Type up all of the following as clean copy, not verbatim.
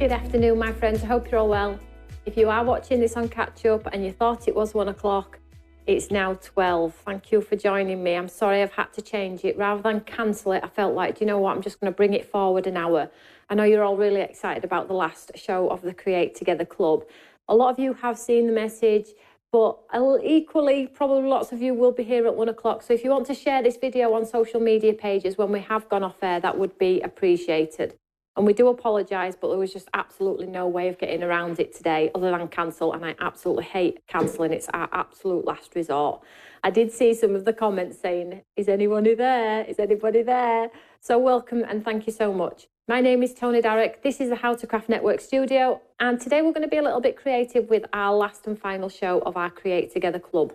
Good afternoon, my friends. I hope you're all well. If you are watching this on catch up and you thought it was 1 o'clock, it's now 12. Thank you for joining me. I'm sorry I've had to change it. Rather than cancel it, I felt like, do you know what? I'm just going to bring it forward an hour. I know you're all really excited about the last show of the Create Together Club. A lot of you have seen the message, but equally, probably lots of you will be here at 1 o'clock. So if you want to share this video on social media pages when we have gone off air, that would be appreciated. And we do apologise, but there was just absolutely no way of getting around it today other than cancel. And I absolutely hate cancelling. It's our absolute last resort. I did see some of the comments saying, is anybody there? Is anybody there? So welcome and thank you so much. My name is Toni. This is the How to Craft Network studio. And today we're going to be a little bit creative with our last and final show of our Create Together Club.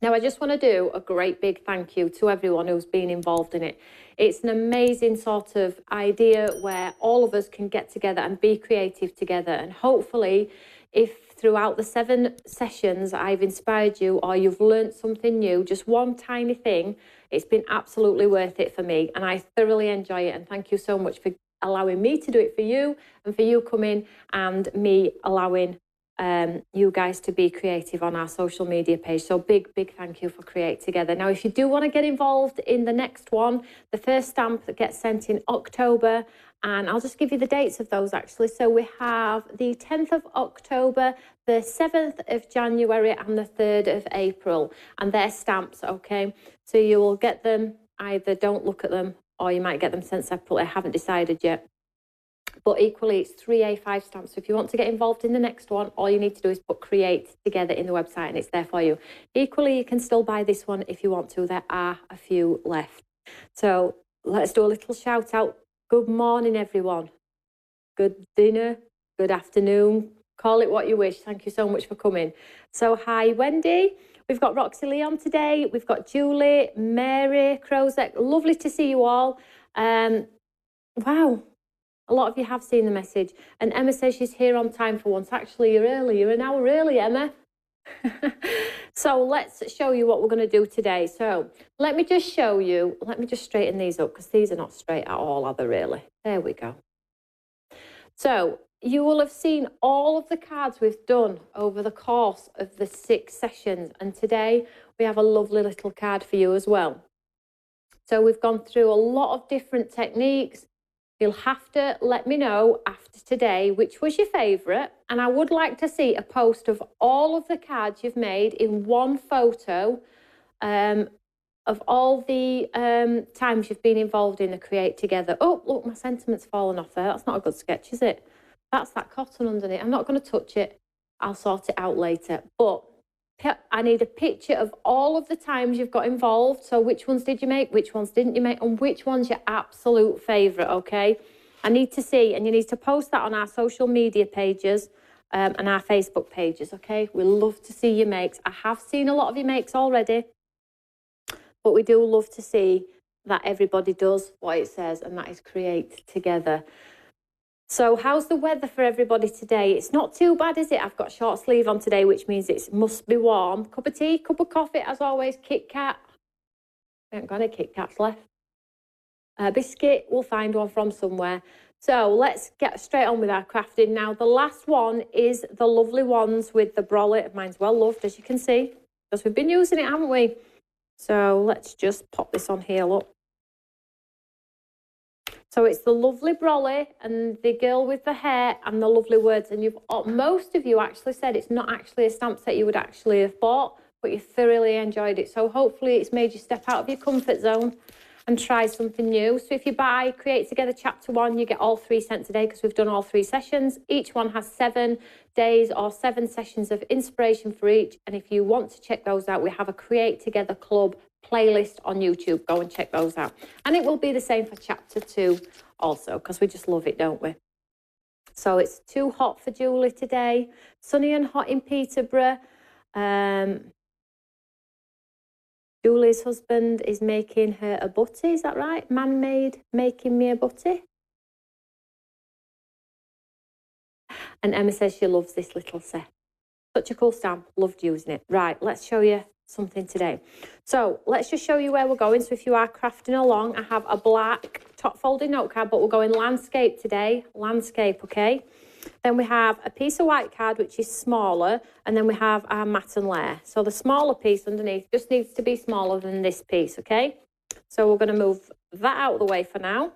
Now, I just want to do a great big thank you to everyone who's been involved in it. It's an amazing sort of idea where all of us can get together and be creative together. And hopefully, if throughout the 7 sessions I've inspired you or you've learned something new, just one tiny thing, it's been absolutely worth it for me. And I thoroughly enjoy it. And thank you so much for allowing me to do it for you and for you coming and me allowing you guys to be creative on our social media page. So big thank you for Create Together. Now, if you do want to get involved in the next one, the first stamp that gets sent in October, and I'll just give you the dates of those actually. So we have the 10th of October, the 7th of January and the 3rd of April, and they're stamps, okay? So you will get them, either don't look at them or you might get them sent separately. I haven't decided yet. But equally, it's 3 A5 stamps. So if you want to get involved in the next one, all you need to do is put Create Together in the website and it's there for you. Equally, you can still buy this one if you want to. There are a few left. So let's do a little shout out. Good morning, everyone. Good dinner, good afternoon. Call it what you wish. Thank you so much for coming. So hi, Wendy. We've got Roxy Leon today. We've got Julie, Mary, Crozek. Lovely to see you all. Wow. A lot of you have seen the message. And Emma says she's here on time for once. Actually, you're early. You're an hour early, Emma. So let's show you what we're going to do today. So let me just show you. Let me just straighten these up because these are not straight at all, are they really? There we go. So you will have seen all of the cards we've done over the course of the 6 sessions. And today we have a lovely little card for you as well. So we've gone through a lot of different techniques. You'll have to let me know after today which was your favourite. And I would like to see a post of all of the cards you've made in one photo of all the times you've been involved in the Create Together. Oh, look, my sentiment's fallen off there. That's not a good sketch, is it? That's that cotton underneath. I'm not going to touch it. I'll sort it out later. But I need a picture of all of the times you've got involved. So which ones did you make? Which ones didn't you make? And which one's your absolute favourite, okay? I need to see, and you need to post that on our social media pages and our Facebook pages, okay? We love to see your makes. I have seen a lot of your makes already, but we do love to see that everybody does what it says, and that is Create Together. So how's the weather for everybody today? It's not too bad, is it? I've got short sleeve on today, which means it must be warm. Cup of tea, cup of coffee, as always, Kit Kat. I haven't got any Kit Kats left. Biscuit, we'll find one from somewhere. So let's get straight on with our crafting. Now, the last one is the lovely ones with the brolly. Mine's well loved, as you can see, because we've been using it, haven't we? So let's just pop this on here, look. So it's the lovely brolly and the girl with the hair and the lovely words. And most of you actually said it's not actually a stamp set you would actually have bought, but you thoroughly enjoyed it. So hopefully it's made you step out of your comfort zone and try something new. So if you buy Create Together Chapter 1, you get all 3 sent today because we've done all 3 sessions. Each one has 7 days or 7 sessions of inspiration for each. And if you want to check those out, we have a Create Together Club playlist on YouTube. Go and check those out. And it will be the same for Chapter 2 also, because we just love it, don't we? So it's too hot for Julie today. Sunny and hot in Peterborough. Julie's husband is making her a butty, is that right? Man-made, making me a butty. And Emma says she loves this little set. Such a cool stamp, loved using it. Right, let's show you something today. So let's just show you where we're going. So if you are crafting along, I have a black top folding note card, but we're going landscape today. Landscape, okay? Then we have a piece of white card, which is smaller, and then we have our mat and layer. So the smaller piece underneath just needs to be smaller than this piece, okay? So we're going to move that out of the way for now,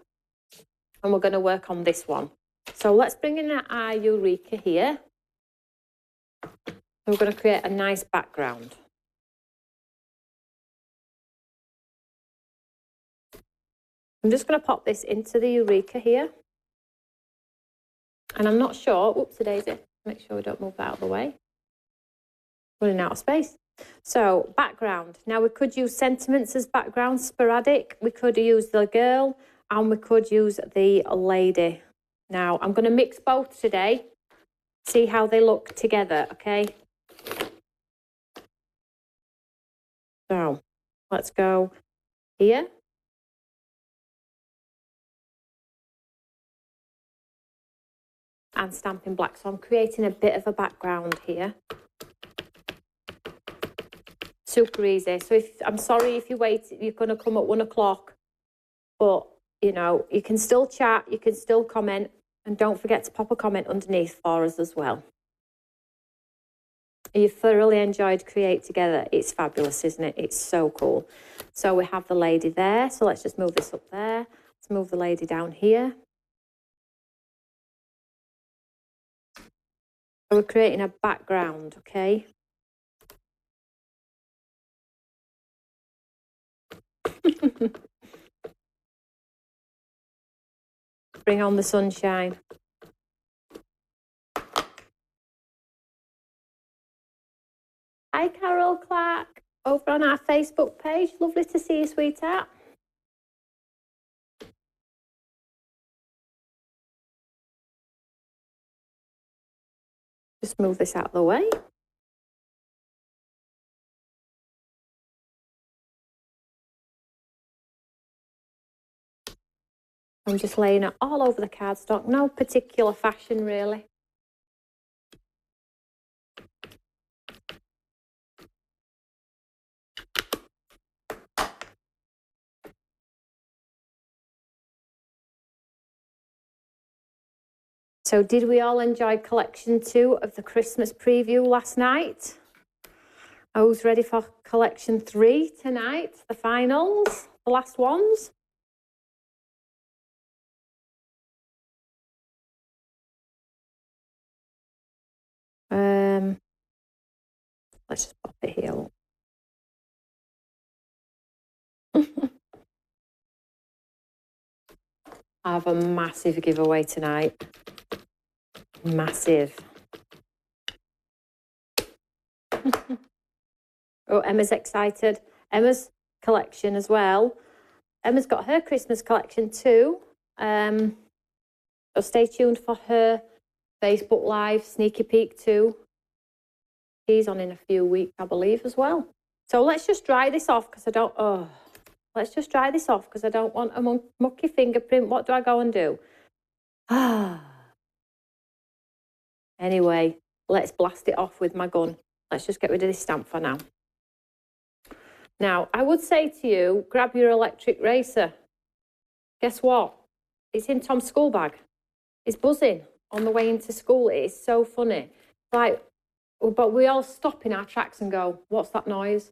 and we're going to work on this one. So let's bring in our Eureka here. We're going to create a nice background. I'm just going to pop this into the Eureka here. And I'm not sure, whoopsie-daisy, make sure we don't move that out of the way. Running out of space. So, background. Now, we could use sentiments as background, sporadic. We could use the girl, and we could use the lady. Now, I'm going to mix both today, see how they look together, okay? So, let's go here. And Stampin' Black. So I'm creating a bit of a background here. Super easy. So I'm sorry if you wait, you're going to come at 1 o'clock. But, you know, you can still chat, you can still comment. And don't forget to pop a comment underneath for us as well. You thoroughly enjoyed Create Together. It's fabulous, isn't it? It's so cool. So we have the lady there. So let's just move this up there. Let's move the lady down here. We're creating a background, okay? Bring on the sunshine. Hi, Carol Clark, over on our Facebook page. Lovely to see you, sweetheart. Just move this out of the way. I'm just laying it all over the cardstock. No particular fashion, really. So did we all enjoy collection 2 of the Christmas preview last night? Who's ready for collection 3 tonight? The finals, the last ones? Let's just pop it here. I have a massive giveaway tonight. Massive. Oh, Emma's excited. Emma's collection as well. Emma's got her Christmas collection too. So stay tuned for her Facebook Live sneaky peek too. She's on in a few weeks, I believe, as well. So let's just dry this off because I don't... let's just dry this off because I don't want a mucky fingerprint. What do I go and do? Anyway, let's blast it off with my gun. Let's just get rid of this stamp for now. Now, I would say to you, grab your electric eraser. Guess what? It's in Tom's school bag. It's buzzing on the way into school. It is so funny. Like, but we all stop in our tracks and go, what's that noise?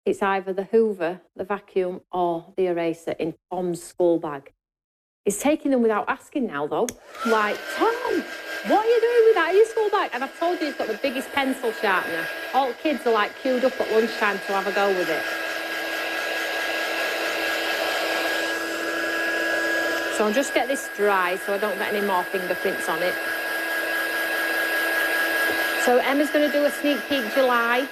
It's either the Hoover, the vacuum, or the eraser in Tom's school bag. He's taking them without asking now, though. Like, Tom, what are you doing with that in your school bag? And I told you he's got the biggest pencil sharpener. All the kids are like queued up at lunchtime to have a go with it. So I'll just get this dry so I don't get any more fingerprints on it. So Emma's going to do a sneak peek July.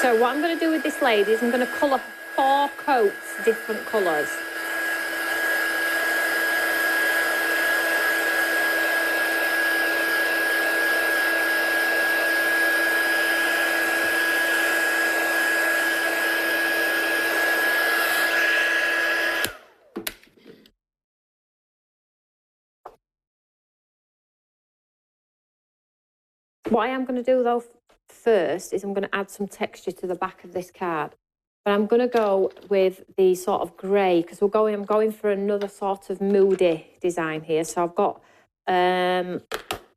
So what I'm going to do with this lady is I'm going to colour 4 coats, different colours. What I am going to do though first is I'm going to add some texture to the back of this card. But I'm going to go with the sort of grey because I'm going for another sort of moody design here. So I've got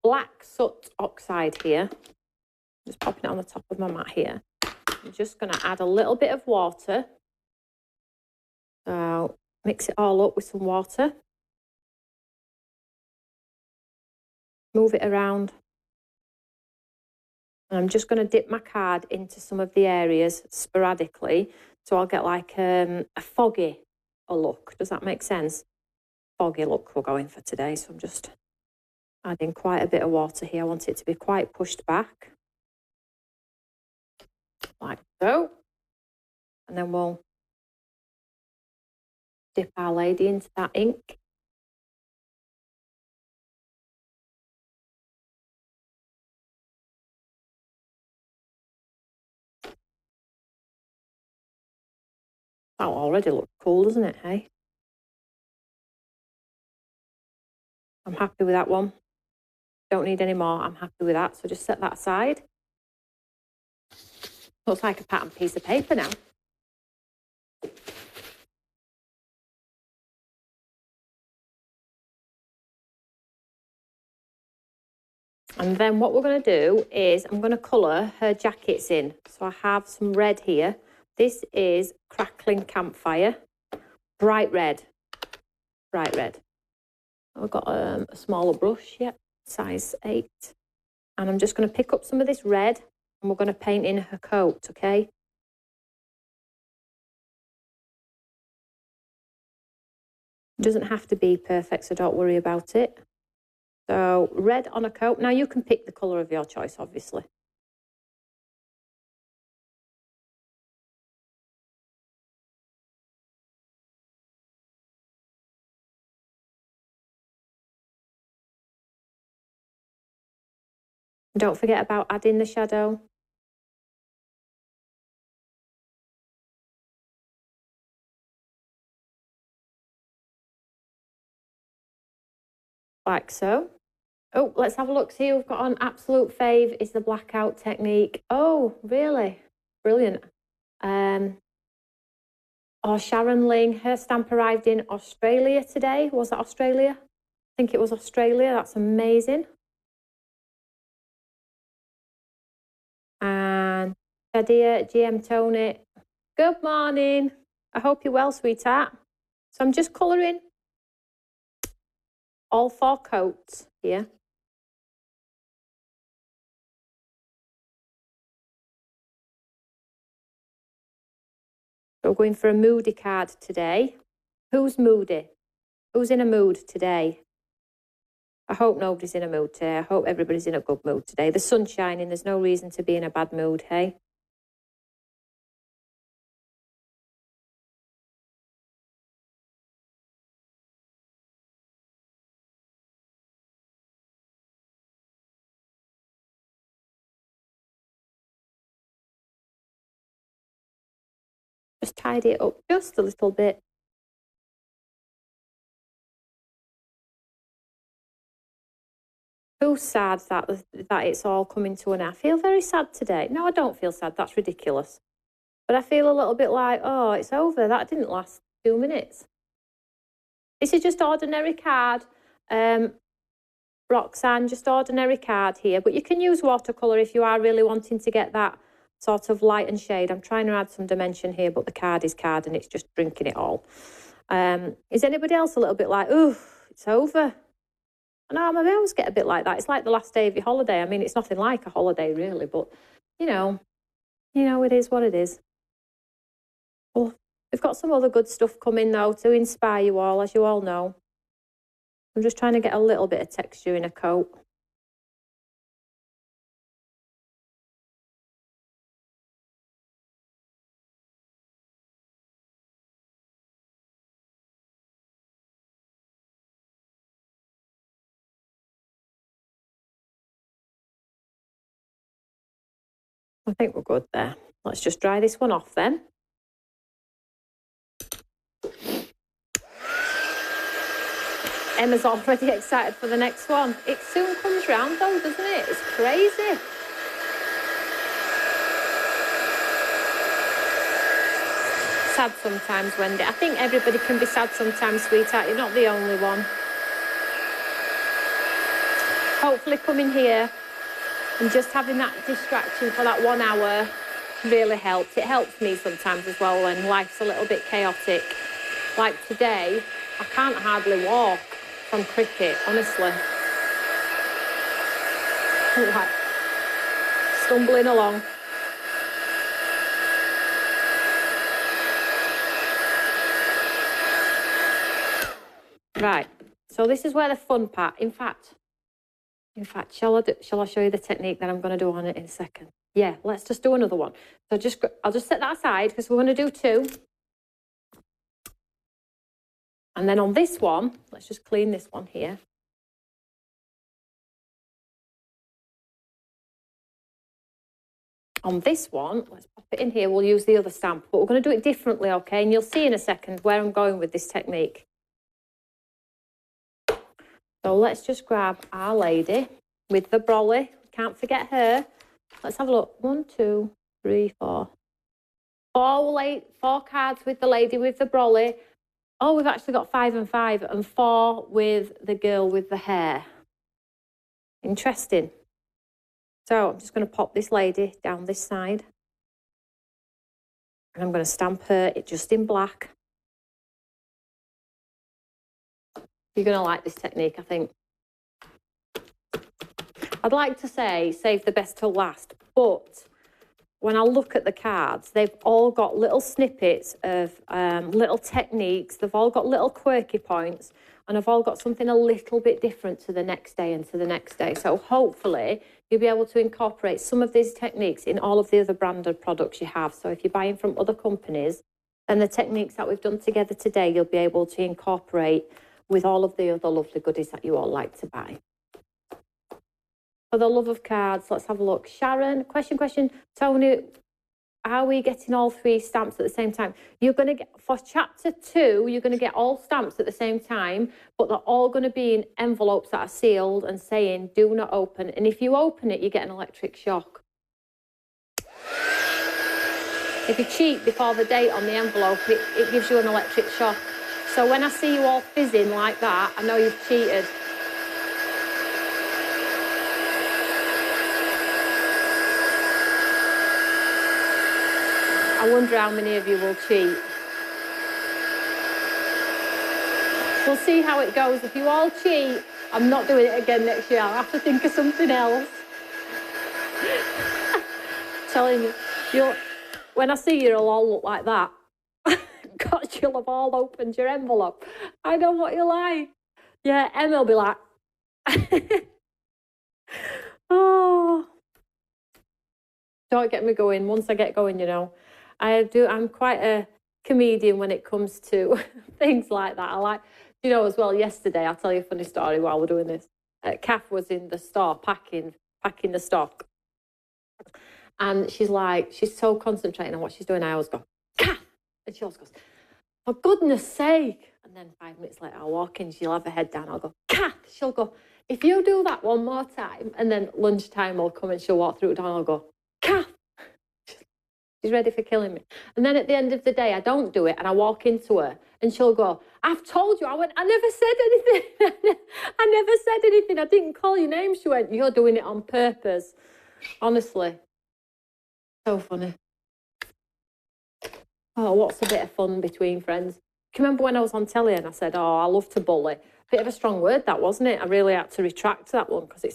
black soot oxide here. Just popping it on the top of my mat here. I'm just going to add a little bit of water. So mix it all up with some water. Move it around. And I'm just going to dip my card into some of the areas sporadically. So I'll get like a foggy look. Does that make sense? Foggy look we're going for today. So I'm just adding quite a bit of water here. I want it to be quite pushed back. Like so. And then we'll dip Our Lady into that ink. That already looks cool, doesn't it, hey? I'm happy with that one. Don't need any more. I'm happy with that. So just set that aside. Looks like a patterned piece of paper now. And then what we're going to do is I'm going to colour her jackets in. So I have some red here. This is Crackling Campfire. Bright red. Bright red. I've got a smaller brush, yep, size 8. And I'm just going to pick up some of this red and we're going to paint in her coat, okay? It doesn't have to be perfect, so don't worry about it. So red on a coat. Now you can pick the colour of your choice, obviously. Don't forget about adding the shadow. Like so. Oh, let's have a look. See, we've got an absolute fave is the blackout technique. Oh, really? Brilliant. Oh, Sharon Ling, her stamp arrived in Australia today. Was that Australia? I think it was Australia. That's amazing. And Shadia, GM Toni, good morning. I hope you're well, sweetheart. So I'm just colouring all 4 coats here. So we're going for a moody card today. Who's moody? Who's in a mood today? I hope nobody's in a mood today. I hope everybody's in a good mood today. The sun's shining. There's no reason to be in a bad mood, hey? Just tidy it up just a little bit. Who's sad that it's all coming to an end? I feel very sad today. No, I don't feel sad. That's ridiculous. But I feel a little bit like, oh, it's over. That didn't last 2 minutes. This is just ordinary card. Roxanne, just ordinary card here. But you can use watercolour if you are really wanting to get that sort of light and shade. I'm trying to add some dimension here, but the card is card and it's just drinking it all. Is anybody else a little bit like, oh, it's over? I know, I always get a bit like that. It's like the last day of your holiday. I mean, it's nothing like a holiday, really, but, you know, it is what it is. Well, we've got some other good stuff coming, though, to inspire you all, as you all know. I'm just trying to get a little bit of texture in a coat. I think we're good there. Let's just dry this one off then. Emma's already excited for the next one. It soon comes round though, doesn't it? It's crazy. Sad sometimes, Wendy. I think everybody can be sad sometimes, sweetheart. You're not the only one. Hopefully coming here and just having that distraction for that 1 hour really helps. It helps me sometimes as well when life's a little bit chaotic. Like today, I can't hardly walk from cricket, honestly. I'm like stumbling along. Right, so this is where the fun part, in fact, shall I show you the technique that I'm going to do on it in a second? Yeah, let's just do another one. So I'll just set that aside because we're going to do 2. And then on this one, let's just clean this one here. On this one, let's pop it in here. We'll use the other stamp, but we're going to do it differently, okay? And you'll see in a second where I'm going with this technique. So let's just grab our lady with the brolly. Can't forget her. Let's have a look. 1, 2, 3, 4. 4 cards with the lady with the brolly. Oh, we've actually got 5 and 5 and 4 with the girl with the hair. Interesting. So I'm just going to pop this lady down this side. And I'm going to stamp her just in black. You're going to like this technique, I think. I'd like to say save the best till last, but when I look at the cards, they've all got little snippets of little techniques. They've all got little quirky points, and they've all got something a little bit different to the next day and to the next day. So hopefully you'll be able to incorporate some of these techniques in all of the other branded products you have. So if you're buying from other companies, then the techniques that we've done together today, you'll be able to incorporate with all of the other lovely goodies that you all like to buy. For the love of cards, let's have a look. Sharon, question. Toni, are we getting all 3 stamps at the same time? You're going to get, for chapter 2, you're going to get all stamps at the same time, but they're all going to be in envelopes that are sealed and saying, do not open. And if you open it, you get an electric shock. If you cheat before the date on the envelope, it gives you an electric shock. So when I see you all fizzing like that, I know you've cheated. I wonder how many of you will cheat. We'll see how it goes. If you all cheat, I'm not doing it again next year. I'll have to think of something else. Telling you, when I see you, you'll all look like that. God, you'll have all opened your envelope. I know what you're like. Yeah, Emma will be like, oh. Don't get me going. Once I get going, you know. I'm quite a comedian when it comes to things like that. I like, you know, as well, yesterday, I'll tell you a funny story while we're doing this. Kath was in the store packing the stock. And she's so concentrating on what she's doing. I always go, Kath! And she always goes, for goodness sake. And then 5 minutes later, I'll walk in, she'll have her head down. I'll go, Kath! She'll go, if you do that one more time. And then lunchtime will come and she'll walk through the door and I'll go, Kath! She's ready for killing me. And then at the end of the day, I don't do it and I walk into her and she'll go, I've told you. I went, I never said anything. I never said anything. I didn't call your name. She went, you're doing it on purpose. Honestly. So funny. Oh, what's a bit of fun between friends? Do you remember when I was on telly and I said, oh, I love to bully? Bit of a strong word, that, wasn't it? I really had to retract that one because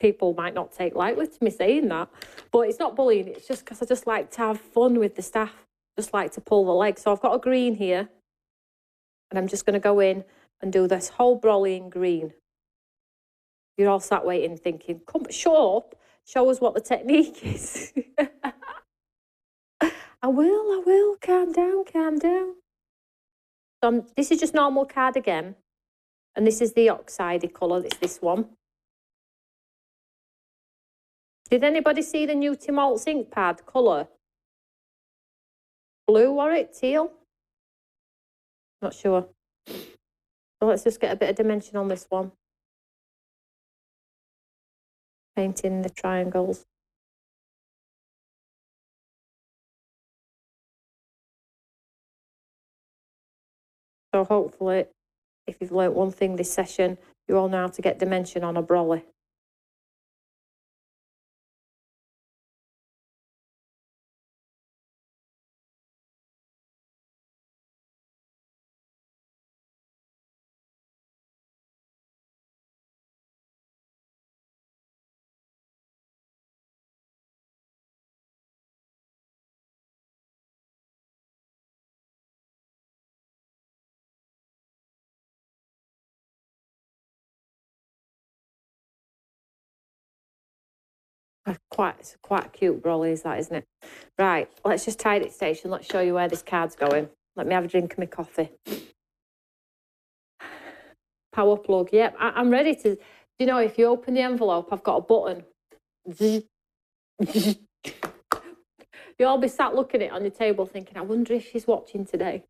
people might not take lightly to me saying that, but it's not bullying. It's just because I just like to have fun with the staff. Just like to pull the leg. So I've got a green here and I'm just going to go in and do this whole brolly in green. You're all sat waiting thinking, come, show up, show us what the technique is. I will, calm down. So this is just normal card again. And this is the oxidey colour, it's this one. Did anybody see the new Tim Holtz ink pad colour? Blue, or it? Teal? Not sure. So let's just get a bit of dimension on this one. Painting the triangles. So hopefully, if you've learnt one thing this session, you all know how to get dimension on a brolly. It's quite a cute brolly, is that, isn't it? Right, let's just tidy it station. Let's show you where this card's going. Let me have a drink of my coffee. Power plug. Yep, I'm ready to... You know, if you open the envelope, I've got a button. You'll all be sat looking at it on your table thinking, I wonder if she's watching today.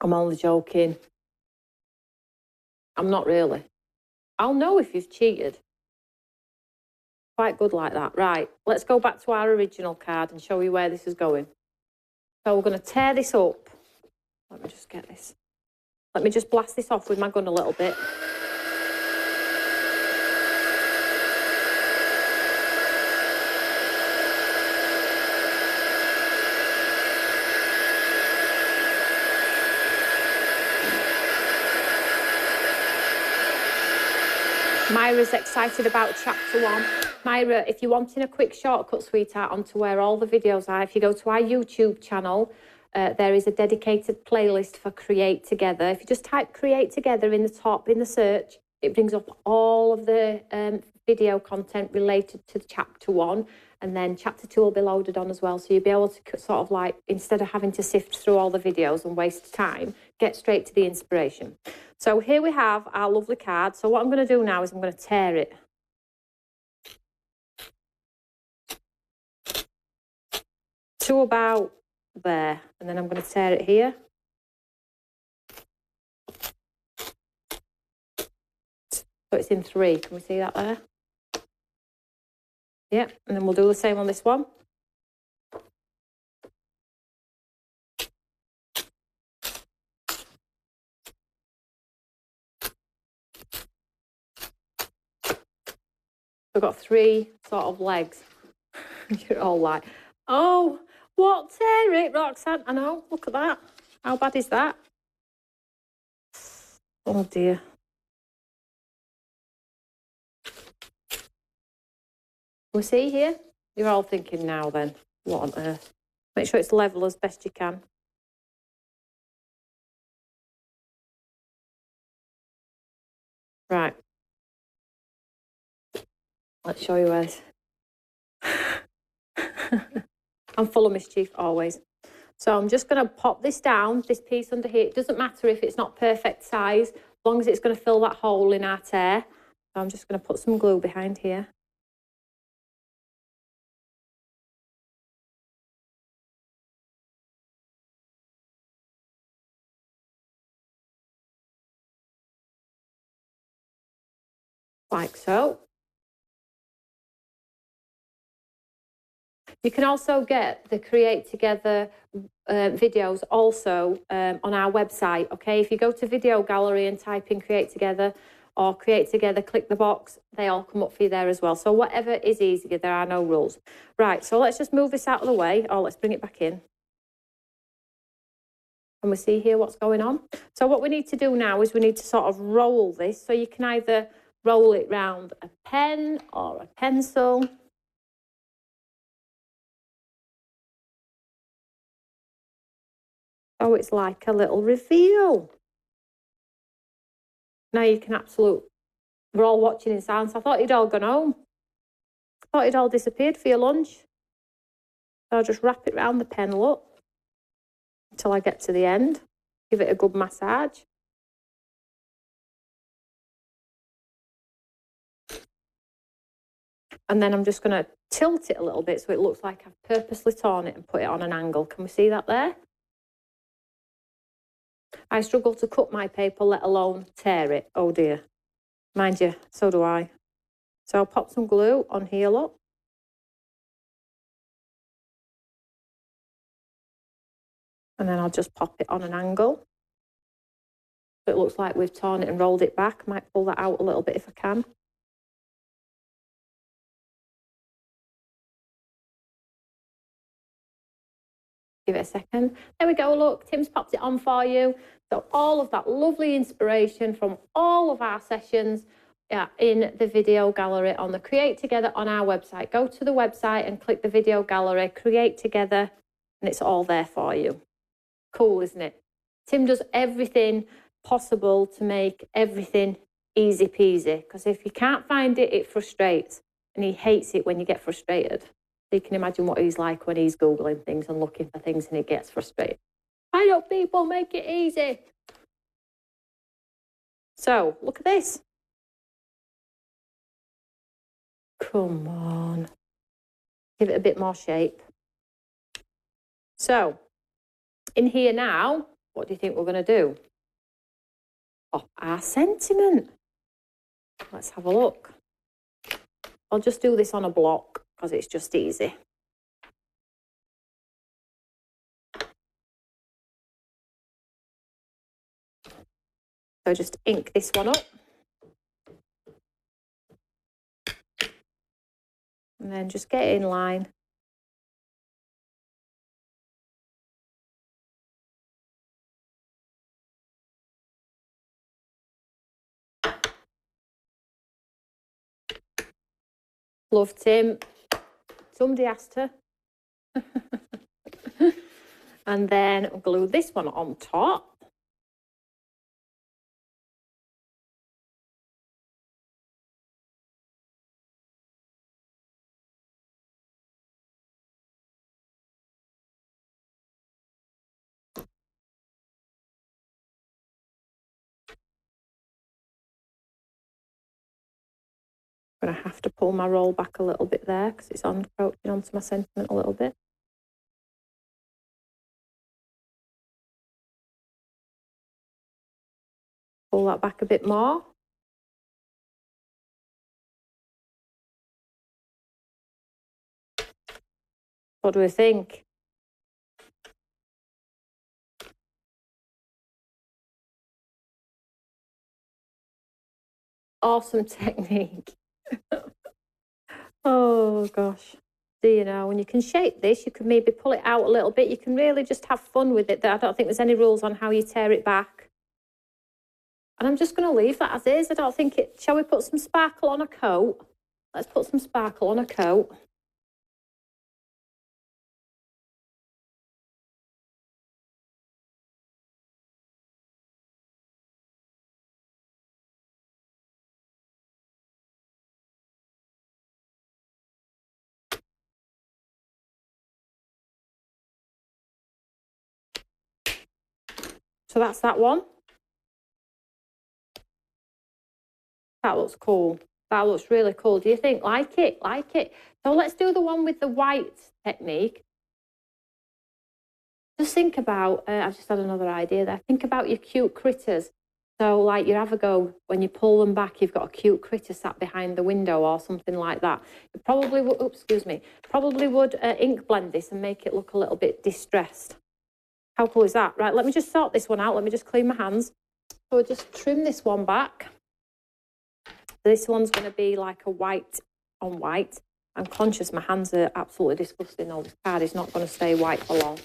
I'm only joking. I'm not really. I'll know if you've cheated. Quite good like that. Right, let's go back to our original card and show you where this is going. So we're going to tear this up. Let me just get this. Let me just blast this off with my gun a little bit. Myra's excited about chapter 1. Myra, if you're wanting a quick shortcut, sweetheart, onto where all the videos are, if you go to our YouTube channel, there is a dedicated playlist for Create Together. If you just type Create Together in the top, in the search, it brings up all of the video content related to chapter 1. And then chapter 2 will be loaded on as well. So you'll be able to sort of like, instead of having to sift through all the videos and waste time, get straight to the inspiration. So here we have our lovely card. So what I'm going to do now is I'm going to tear it. To about there. And then I'm going to tear it here. So it's in 3. Can we see that there? Yeah, and then we'll do the same on this one. We've got 3 sort of legs. You're all like, oh, what, tear it, Roxanne? I know, look at that. How bad is that? Oh dear. We see here? You're all thinking now then, what on earth? Make sure it's level as best you can. Right. Let's show you where. I'm full of mischief always. So I'm just going to pop this down, this piece under here. It doesn't matter if it's not perfect size, as long as it's going to fill that hole in our tear. So I'm just going to put some glue behind here. Like so. You can also get the Create Together videos also on our website, okay? If you go to Video Gallery and type in Create Together or Create Together, click the box, they all come up for you there as well. So whatever is easier, there are no rules. Right, so let's just move this out of the way, or let's bring it back in. And we see here what's going on. So what we need to do now is we need to sort of roll this. So you can either roll it round a pen or a pencil. Oh, it's like a little reveal. Now you can we're all watching in silence. I thought you'd all gone home. I thought you'd all disappeared for your lunch. So I'll just wrap it round the pen, look, until I get to the end. Give it a good massage. And then I'm just going to tilt it a little bit so it looks like I've purposely torn it and put it on an angle. Can we see that there? I struggle to cut my paper, let alone tear it. Oh dear. Mind you, so do I. So I'll pop some glue on here, look. And then I'll just pop it on an angle. So it looks like we've torn it and rolled it back. Might pull that out a little bit if I can. Give it a second. There we go, look, Tim's popped it on for you. So all of that lovely inspiration from all of our sessions in the video gallery on the Create Together on our website. Go to the website and click the video gallery, Create Together, and it's all there for you. Cool, isn't it? Tim does everything possible to make everything easy peasy, because if you can't find it, it frustrates, and he hates it when you get frustrated. So you can imagine what he's like when he's Googling things and looking for things and he gets frustrated. Why don't people make it easy? So look at this. Come on. Give it a bit more shape. So in here now, what do you think we're going to do? Pop our sentiment. Let's have a look. I'll just do this on a block because it's just easy. So just ink this one up. And then just get it in line. Love Tim. Somebody asked her. And then glue this one on top. I'm going to have to pull my roll back a little bit there because it's encroaching onto my sentiment a little bit. Pull that back a bit more. What do we think? Awesome technique. Oh gosh. Do you know, when you can shape this, you can maybe pull it out a little bit. You can really just have fun with it. I don't think there's any rules on how you tear it back. And I'm just going to leave that as is. I don't think it... Shall we put some sparkle on a coat? Let's put some sparkle on a coat. So that's that one. That looks cool. That looks really cool. Do you think? Like it? Like it? So let's do the one with the white technique. Just think about, I've just had another idea there. Think about your cute critters. So like you have a go, when you pull them back, you've got a cute critter sat behind the window or something like that. You probably would, oops, excuse me, probably would ink blend this and make it look a little bit distressed. How cool is that? Right, let me just sort this one out. Let me just clean my hands. So we'll just trim this one back. This one's going to be like a white on white. I'm conscious my hands are absolutely disgusting. All this card is not going to stay white for long.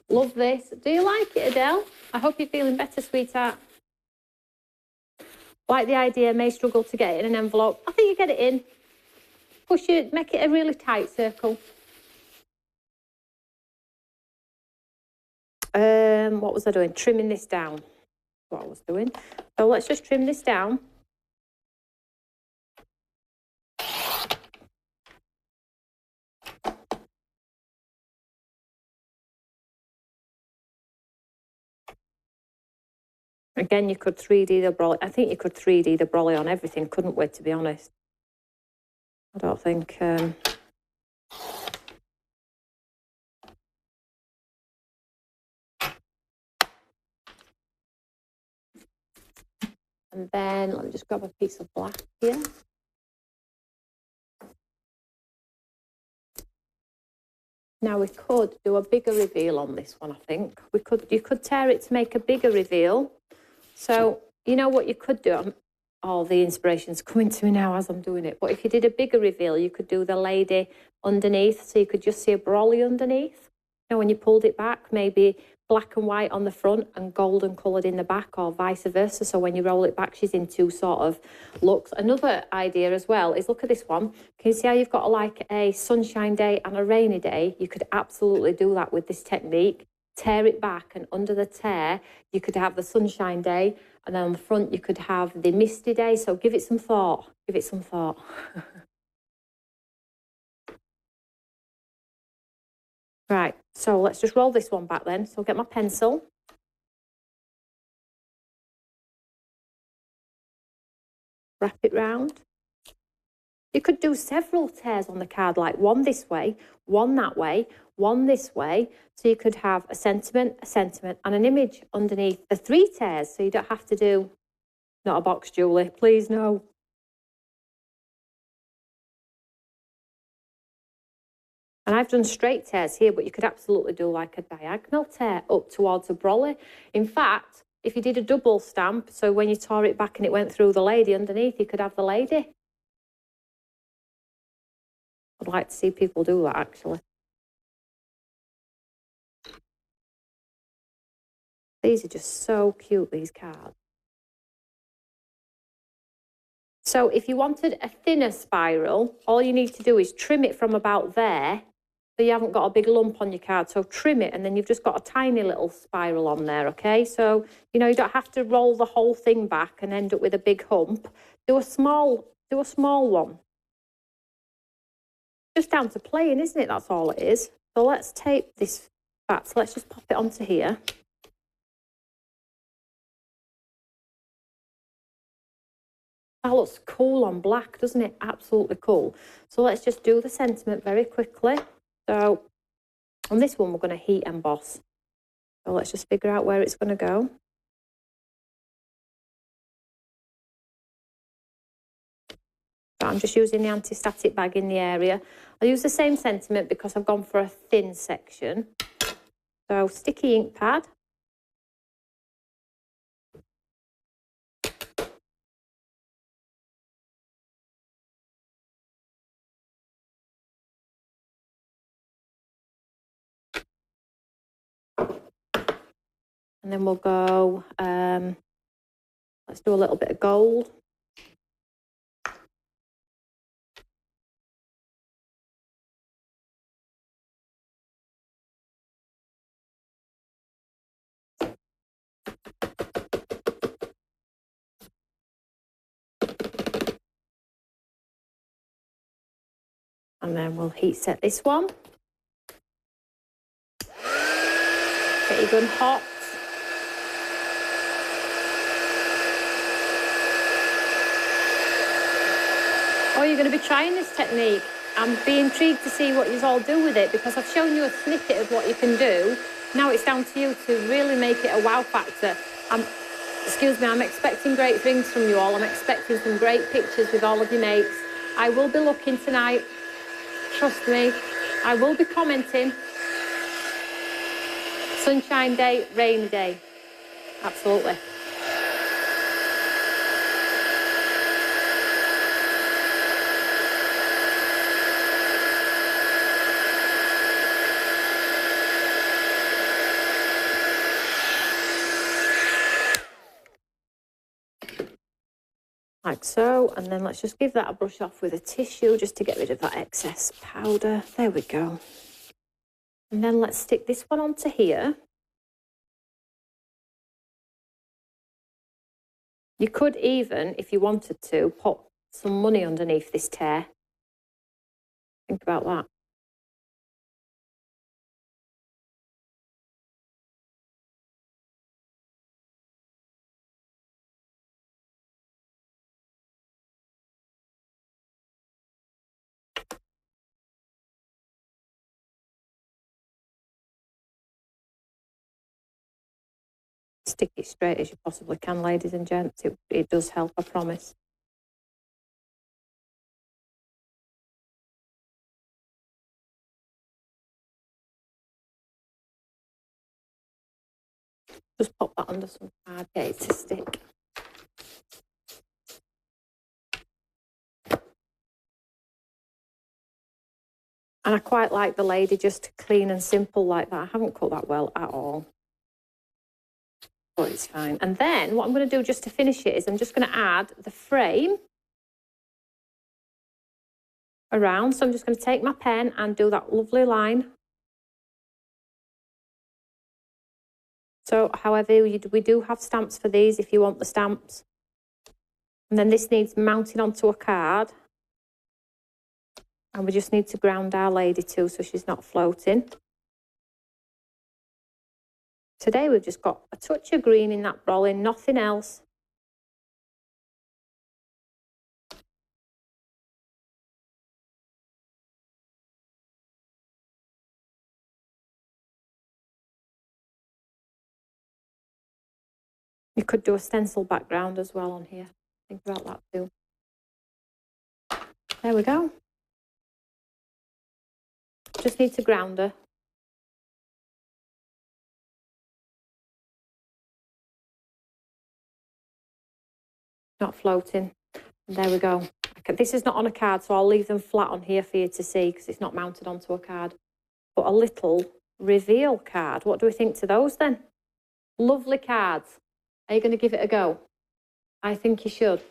Love this. Do you like it, Adele? I hope you're feeling better, sweetheart. Like the idea, may struggle to get it in an envelope. I think you get it in. Push it, make it a really tight circle. What was I doing? Trimming this down. What I was doing. So let's just trim this down. Again, you could 3D the brolly. I think you could 3D the brolly on everything, couldn't we, to be honest? I don't think... And then let me just grab a piece of black here. Now we could do a bigger reveal on this one, I think. You could tear it to make a bigger reveal. So, you know what you could do? All the inspiration's coming to me now as I'm doing it. But if you did a bigger reveal, you could do the lady underneath. So you could just see a brolly underneath. You know, when you pulled it back, maybe black and white on the front and golden coloured in the back, or vice versa. So when you roll it back, she's in two sort of looks. Another idea as well is, look at this one. Can you see how you've got like a sunshine day and a rainy day? You could absolutely do that with this technique. Tear it back, and under the tear, you could have the sunshine day, and then on the front, you could have the misty day. So give it some thought. Give it some thought. Right, so let's just roll this one back then. So I'll get my pencil. Wrap it round. You could do several tears on the card, like one this way, one that way, one this way. So you could have a sentiment, and an image underneath the three tears. So you don't have to do, not a box, Julie, please no. And I've done straight tears here, but you could absolutely do like a diagonal tear up towards a brolly. In fact, if you did a double stamp, so when you tore it back and it went through the lady underneath, you could have the lady. I'd like to see people do that, actually. These are just so cute, these cards. So if you wanted a thinner spiral, all you need to do is trim it from about there, so you haven't got a big lump on your card. So trim it, and then you've just got a tiny little spiral on there, okay? So, you know, you don't have to roll the whole thing back and end up with a big hump. Do a small one. Just down to playing, isn't it? That's all it is. So let's tape this back. So let's just pop it onto here. That looks cool on black, doesn't it? Absolutely cool. So let's just do the sentiment very quickly. So on this one, we're going to heat emboss. So let's just figure out where it's going to go. So I'm just using the anti-static bag in the area. I'll use the same sentiment because I've gone for a thin section. So sticky ink pad. And then we'll go, let's do a little bit of gold. And then we'll heat set this one. Get your gun hot. Oh, you're going to be trying this technique. I'm be intrigued to see what you all do with it, because I've shown you a snippet of what you can do. Now it's down to you to really make it a wow factor. Excuse me, I'm expecting great things from you all. I'm expecting some great pictures with all of your mates. I will be looking tonight. Trust me, I will be commenting. Sunshine day, rainy day. Absolutely. Like so, and then let's just give that a brush off with a tissue just to get rid of that excess powder. There we go. And then let's stick this one onto here. You could even, if you wanted to, put some money underneath this tear. Think about that. Stick it straight as you possibly can, ladies and gents. It does help, I promise. Just pop that under some card, get it to stick. And I quite like the lady just clean and simple like that. I haven't cut that well at all. But it's fine. And then what I'm going to do just to finish it is I'm just going to add the frame around. So I'm just going to take my pen and do that lovely line. So however, we do have stamps for these if you want the stamps. And then this needs mounting onto a card. And we just need to ground our lady too so she's not floating. Today we've just got a touch of green in that brolly, nothing else. You could do a stencil background as well on here. Think about that too. There we go. Just need to ground her. Not floating. And there we go. This is not on a card, so I'll leave them flat on here for you to see because it's not mounted onto a card. But a little reveal card. What do we think to those then? Lovely cards. Are you going to give it a go? I think you should.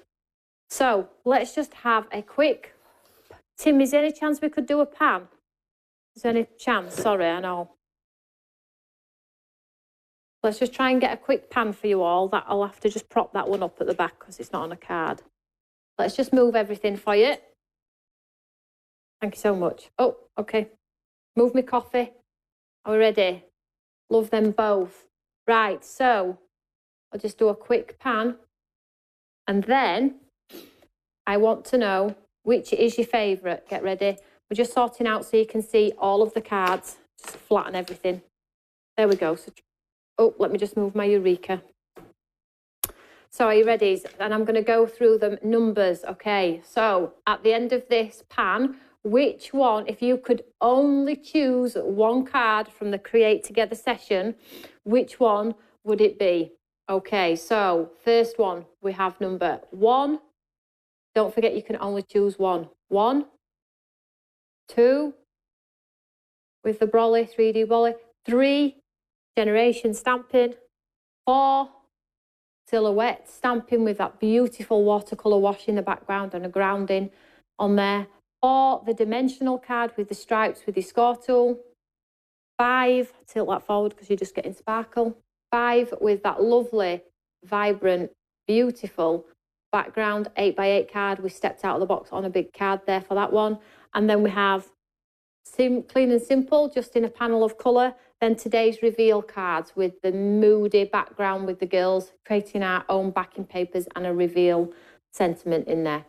So let's just have a quick... Tim, is there any chance we could do a pan? Is there any chance? Sorry, I know. Let's just try and get a quick pan for you all. That I'll have to just prop that one up at the back because it's not on a card. Let's just move everything for you. Thank you so much. Oh, okay. Move me coffee. Are we ready? Love them both. Right, so I'll just do a quick pan. And then I want to know which is your favourite. Get ready. We're just sorting out so you can see all of the cards. Just flatten everything. There we go. So, oh, let me just move my Eureka. So are you ready? And I'm going to go through them numbers. Okay, so at the end of this pan, which one, if you could only choose one card from the Create Together session, which one would it be? Okay, so first one, we have number 1. Don't forget you can only choose one. 1, 2, with the brolly, 3D brolly. 3, generation stamping. 4, silhouette stamping with that beautiful watercolour wash in the background and a grounding on there. 4, the dimensional card with the stripes with your score tool. 5, tilt that forward because you're just getting sparkle. 5 with that lovely, vibrant, beautiful background 8x8 card. We stepped out of the box on a big card there for that one. And then we have clean and simple, just in a panel of colour. Then today's reveal cards with the moody background with the girls, creating our own backing papers and a reveal sentiment in there.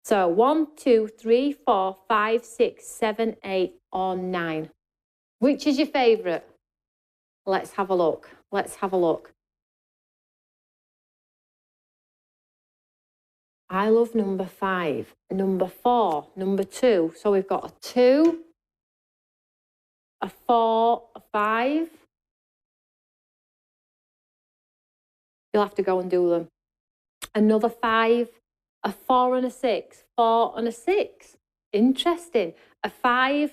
So 1, 2, 3, 4, 5, 6, 7, 8 or 9. Which is your favourite? Let's have a look. Let's have a look. I love number 5, number 4, number 2. So we've got a 2, a 4, a 5. You'll have to go and do them. Another 5, a 4 and a 6, 4 and a 6. Interesting. A 5.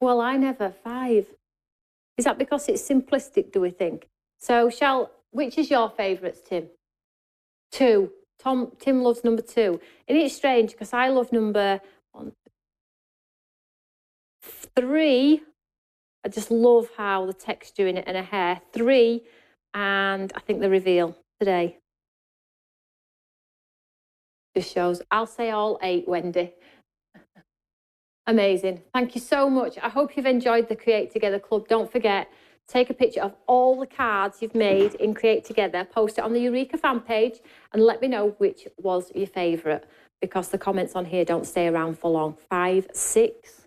Well, I never 5. Is that because it's simplistic, do we think? So which is your favourites, Tim? 2. Tim loves number 2. And it's strange because I love number 3. I just love how the texture in it and her hair. 3, and I think the reveal today. Just shows. I'll say all 8, Wendy. Amazing. Thank you so much. I hope you've enjoyed the Create Together Club. Don't forget, take a picture of all the cards you've made in Create Together, post it on the Eureka fan page, and let me know which was your favourite, because the comments on here don't stay around for long. 5, 6.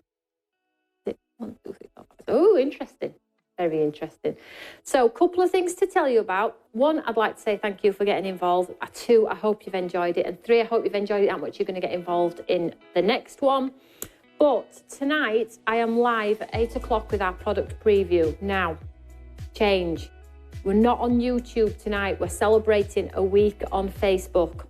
1, 2, 3, 4, 5. Oh, interesting. Very interesting. So a couple of things to tell you about. 1, I'd like to say thank you for getting involved. 2, I hope you've enjoyed it. And 3, I hope you've enjoyed it that much you're going to get involved in the next one. But tonight, I am live at 8 o'clock with our product preview. Now, change. We're not on YouTube tonight. We're celebrating a week on Facebook.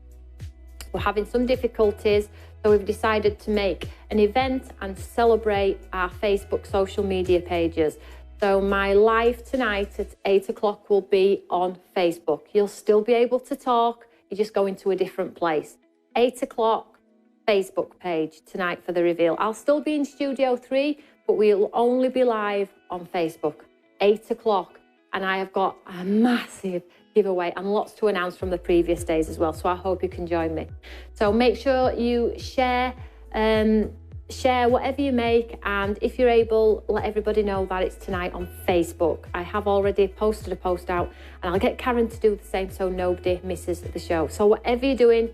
We're having some difficulties, so we've decided to make an event and celebrate our Facebook social media pages. So my live tonight at 8 o'clock will be on Facebook. You'll still be able to talk, you just go into a different place. 8 o'clock, Facebook page tonight for the reveal. I'll still be in Studio 3, but we'll only be live on Facebook. 8 o'clock, and I have got a massive giveaway and lots to announce from the previous days as well, so I hope you can join me. So make sure you share whatever you make, and if you're able, let everybody know that it's tonight on Facebook. I have already posted a post out, and I'll get Karen to do the same so nobody misses the show. So whatever you're doing,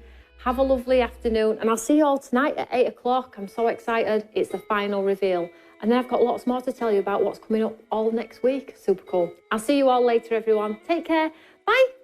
have a lovely afternoon, and I'll see you all tonight at 8 o'clock. I'm so excited. It's the final reveal. And then I've got lots more to tell you about what's coming up all next week. Super cool. I'll see you all later, everyone. Take care. Bye.